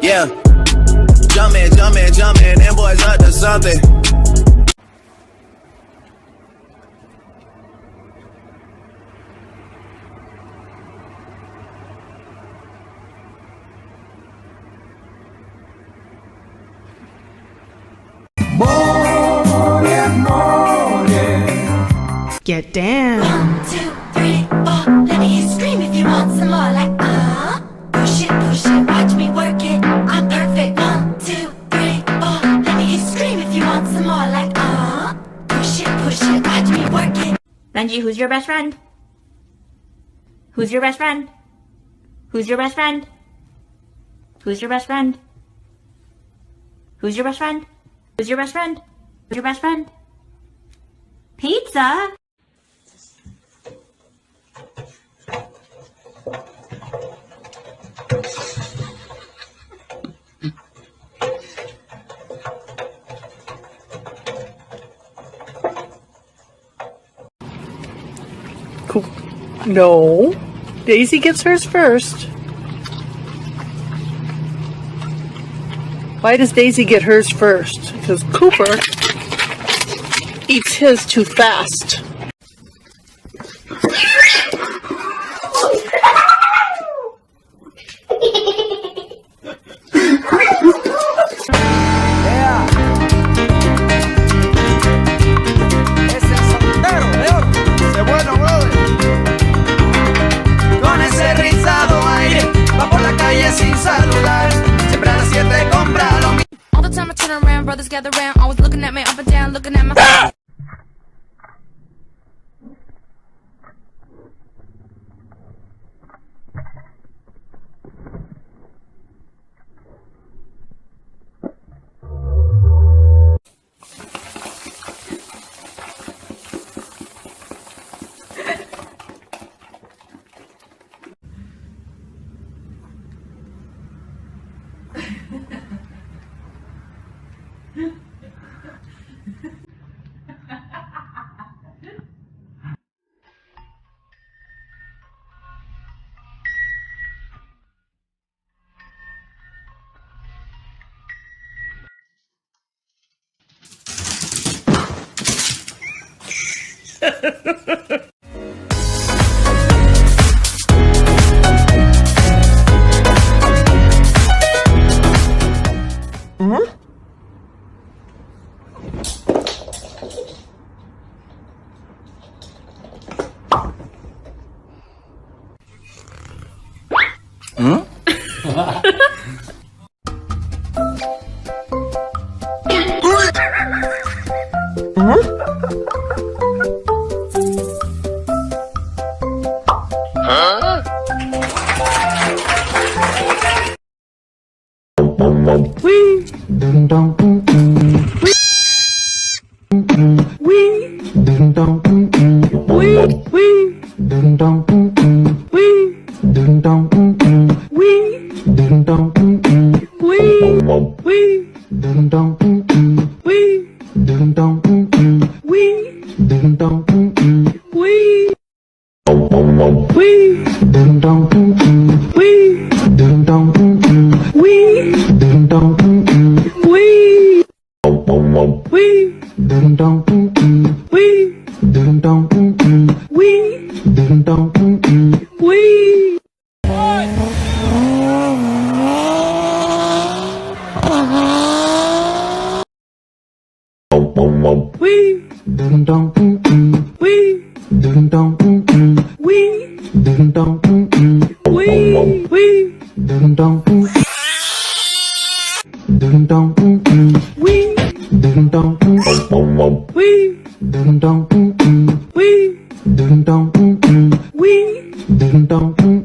Yeah. Jumpin', jumpin', jumpin', them boys up to something. Get down. 1, 2, 3, 4. Let me hear you scream if you want some more. Like push it, watch me work it. I'm perfect. 1, 2, 3, 4. Let me hear you scream if you want some more. Like push it, watch me work it. Benji, who's your best friend? Who's your best friend? Who's your best friend? Who's your best friend? Who's your best friend? Who's your best friend? Who's your best friend? Pizza? No. Daisy gets hers first. Why does Daisy get hers first? Because Cooper eats his too fast. All the time I turn around, brothers gather round, always looking at me up and down, looking at my Wee.